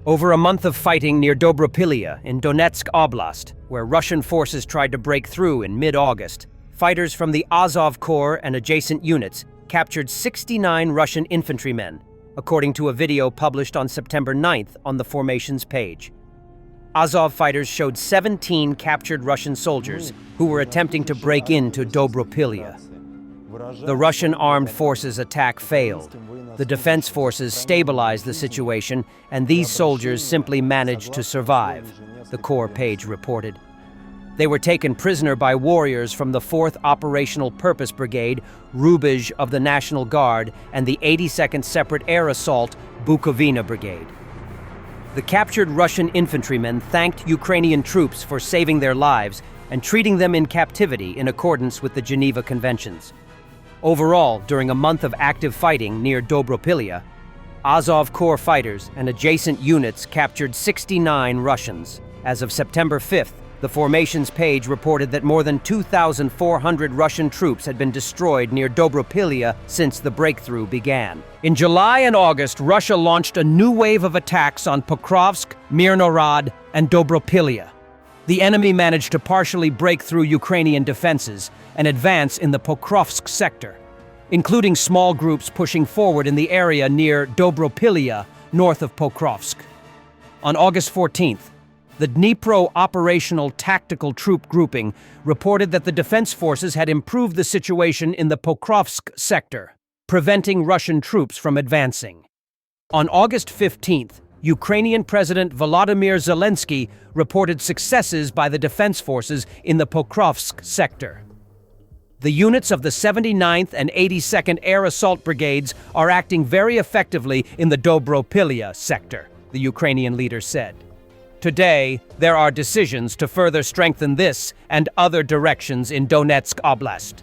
Over a month of fighting near Dobropillia in Donetsk Oblast, where Russian forces tried to break through in mid-August, fighters from the Azov Corps and adjacent units captured 69 Russian infantrymen, according to a video published on September 9th on the formation's page. Azov fighters showed 17 captured Russian soldiers who were attempting to break into Dobropillia. The Russian armed forces' attack failed. The defense forces stabilized the situation, and these soldiers simply managed to survive, the Corps page reported. They were taken prisoner by warriors from the 4th Operational Purpose Brigade, Rubizh of the National Guard, and the 82nd Separate Air Assault, Bukovina Brigade. The captured Russian infantrymen thanked Ukrainian troops for saving their lives and treating them in captivity in accordance with the Geneva Conventions. Overall, during a month of active fighting near Dobropillia, Azov Corps fighters and adjacent units captured 69 Russians. As of September 5th, the formation's page reported that more than 2,400 Russian troops had been destroyed near Dobropillia since the breakthrough began. In July and August, Russia launched a new wave of attacks on Pokrovsk, Mirnorod, and Dobropillia. The enemy managed to partially break through Ukrainian defenses and advance in the Pokrovsk sector, including small groups pushing forward in the area near Dobropillia, north of Pokrovsk. On August 14th, the Dnipro Operational Tactical Troop Grouping reported that the defense forces had improved the situation in the Pokrovsk sector, preventing Russian troops from advancing. On August 15th, Ukrainian President Volodymyr Zelensky reported successes by the defense forces in the Pokrovsk sector. The units of the 79th and 82nd Air Assault Brigades are acting very effectively in the Dobropillia sector, the Ukrainian leader said. Today, there are decisions to further strengthen this and other directions in Donetsk Oblast.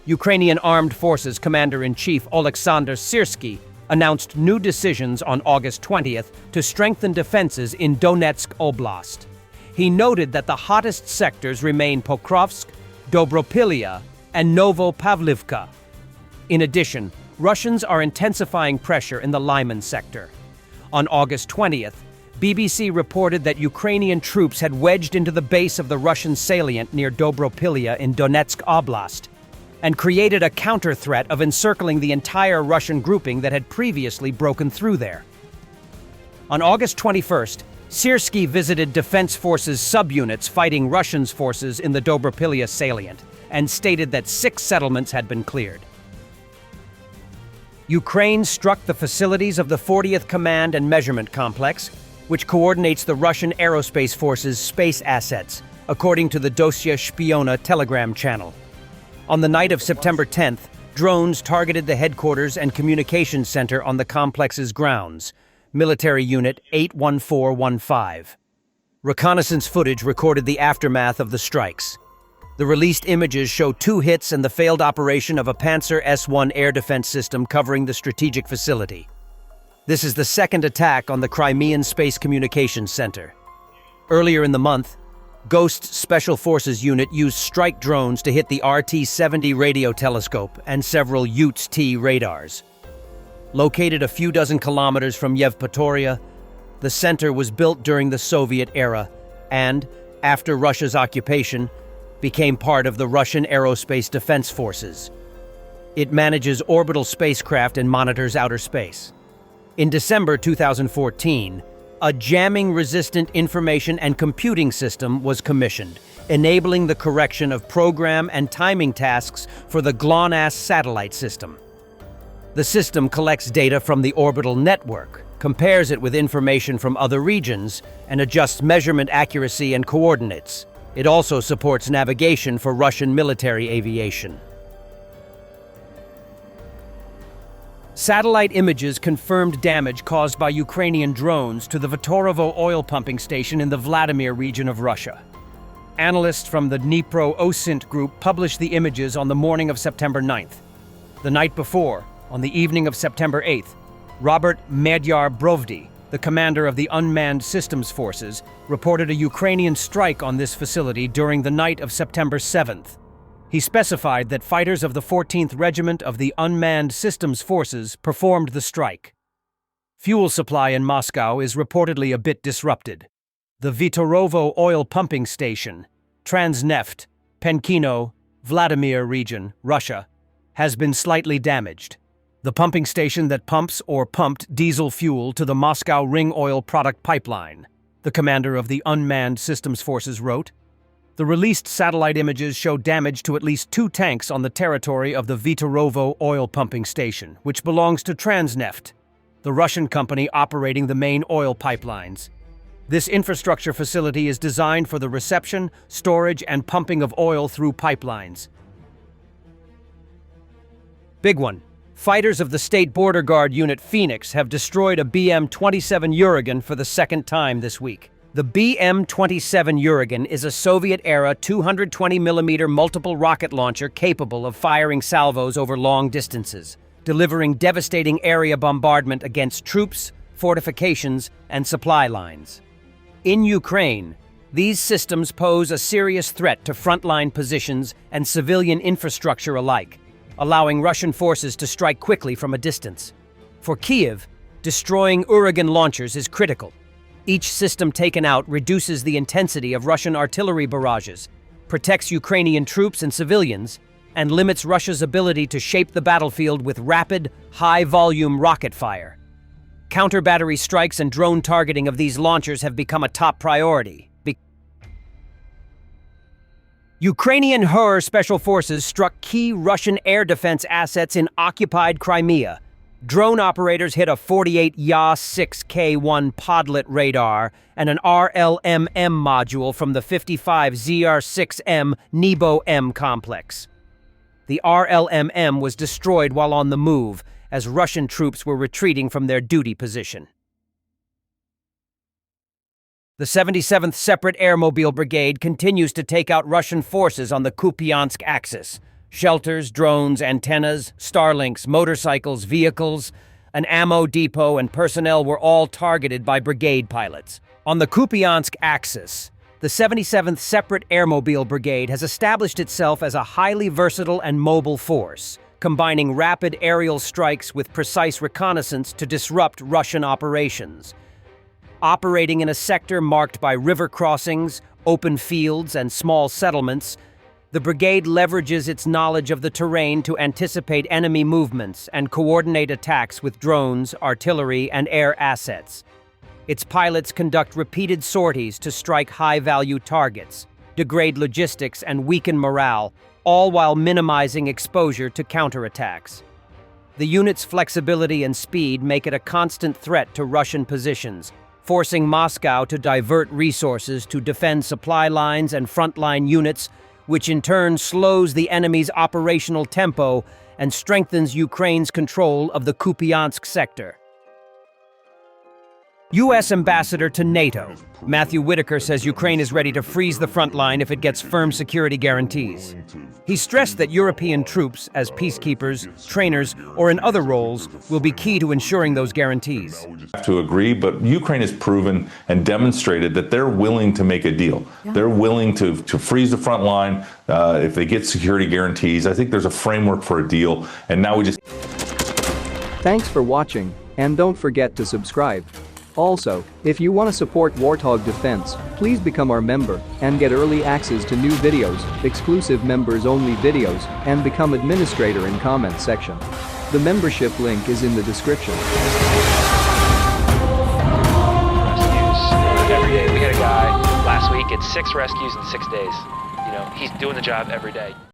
Ukrainian Armed Forces Commander-in-Chief Oleksandr Syrsky announced new decisions on August 20th to strengthen defenses in Donetsk Oblast. He noted that the hottest sectors remain Pokrovsk, Dobropillia, and Novopavlivka. In addition, Russians are intensifying pressure in the Lyman sector. On August 20th, BBC reported that Ukrainian troops had wedged into the base of the Russian salient near Dobropillia in Donetsk Oblast and created a counter-threat of encircling the entire Russian grouping that had previously broken through there. On August 21st, Syrsky visited Defense Forces subunits fighting Russian forces in the Dobropillia salient and stated that 6 settlements had been cleared. Ukraine struck the facilities of the 40th Command and Measurement Complex, which coordinates the Russian Aerospace Force's space assets, according to the Dosia Shpiona Telegram channel. On the night of September 10th, drones targeted the headquarters and communications center on the complex's grounds, Military Unit 81415. Reconnaissance footage recorded the aftermath of the strikes. The released images show 2 hits and the failed operation of a Pantsir-S air defense system covering the strategic facility. This is the second attack on the Crimean Space Communications Center. Earlier in the month, Ghost's Special Forces unit used strike drones to hit the RT-70 radio telescope and several Utes-T radars. Located a few dozen kilometers from Yevpatoria, the center was built during the Soviet era and, after Russia's occupation, became part of the Russian Aerospace Defense Forces. It manages orbital spacecraft and monitors outer space. In December 2014, a jamming-resistant information and computing system was commissioned, enabling the correction of program and timing tasks for the GLONASS satellite system. The system collects data from the orbital network, compares it with information from other regions, and adjusts measurement accuracy and coordinates. It also supports navigation for Russian military aviation. Satellite images confirmed damage caused by Ukrainian drones to the Vtorovo oil pumping station in the Vladimir region of Russia. Analysts from the Dnipro OSINT group published the images on the morning of September 9th. The night before, on the evening of September 8th, Robert Magyar-Brovdy, the commander of the Unmanned Systems Forces, reported a Ukrainian strike on this facility during the night of September 7th. He specified that fighters of the 14th Regiment of the Unmanned Systems Forces performed the strike. Fuel supply in Moscow is reportedly a bit disrupted. The Vitorovo oil pumping station, Transneft, Penkino, Vladimir region, Russia, has been slightly damaged. The pumping station that pumps or pumped diesel fuel to the Moscow Ring Oil product pipeline, the commander of the Unmanned Systems Forces wrote. The released satellite images show damage to at least 2 tanks on the territory of the Vitorovo oil pumping station, which belongs to Transneft, the Russian company operating the main oil pipelines. This infrastructure facility is designed for the reception, storage, and pumping of oil through pipelines. Big one. Fighters of the State Border Guard Unit Phoenix have destroyed a BM-27 Uragan for the second time this week. The BM-27 Uragan is a Soviet-era 220mm multiple rocket launcher capable of firing salvos over long distances, delivering devastating area bombardment against troops, fortifications, and supply lines. In Ukraine, these systems pose a serious threat to frontline positions and civilian infrastructure alike, allowing Russian forces to strike quickly from a distance. For Kiev, destroying Uragan launchers is critical. Each system taken out reduces the intensity of Russian artillery barrages, protects Ukrainian troops and civilians, and limits Russia's ability to shape the battlefield with rapid, high-volume rocket fire. Counter-battery strikes and drone targeting of these launchers have become a top priority. Ukrainian HUR special forces struck key Russian air defense assets in occupied Crimea. Drone operators hit a 48 Ya-6K1 podlet radar and an RLMM module from the 55 ZR-6M Nebo-M complex. The RLMM was destroyed while on the move, as Russian troops were retreating from their duty position. The 77th Separate Airmobile Brigade continues to take out Russian forces on the Kupansk axis. Shelters, drones, antennas, Starlinks, motorcycles, vehicles, an ammo depot, and personnel were all targeted by brigade pilots. On the Kupansk axis, the 77th Separate Airmobile Brigade has established itself as a highly versatile and mobile force, combining rapid aerial strikes with precise reconnaissance to disrupt Russian operations. Operating in a sector marked by river crossings, open fields, and small settlements, the brigade leverages its knowledge of the terrain to anticipate enemy movements and coordinate attacks with drones, artillery, and air assets. Its pilots conduct repeated sorties to strike high-value targets, degrade logistics, and weaken morale, all while minimizing exposure to counterattacks. The unit's flexibility and speed make it a constant threat to Russian positions, forcing Moscow to divert resources to defend supply lines and frontline units, which in turn slows the enemy's operational tempo and strengthens Ukraine's control of the Kupiansk sector. U.S. Ambassador to NATO, Matthew Whitaker, says Ukraine is ready to freeze the front line if it gets firm security guarantees. He stressed that European troops, as peacekeepers, trainers, or in other roles, will be key to ensuring those guarantees. I have to agree, but Ukraine has proven and demonstrated that they're willing to make a deal. Yeah. They're willing to freeze the front line if they get security guarantees. I think there's a framework for a deal, and now we just... Thanks for watching, and don't forget to subscribe. Also, if you want to support Warthog Defense, please become our member and get early access to new videos, exclusive members-only videos, and become administrator in comment section. The membership link is in the description. Rescues every day. We had a guy last week at 6 rescues in 6 days. You know, he's doing the job every day.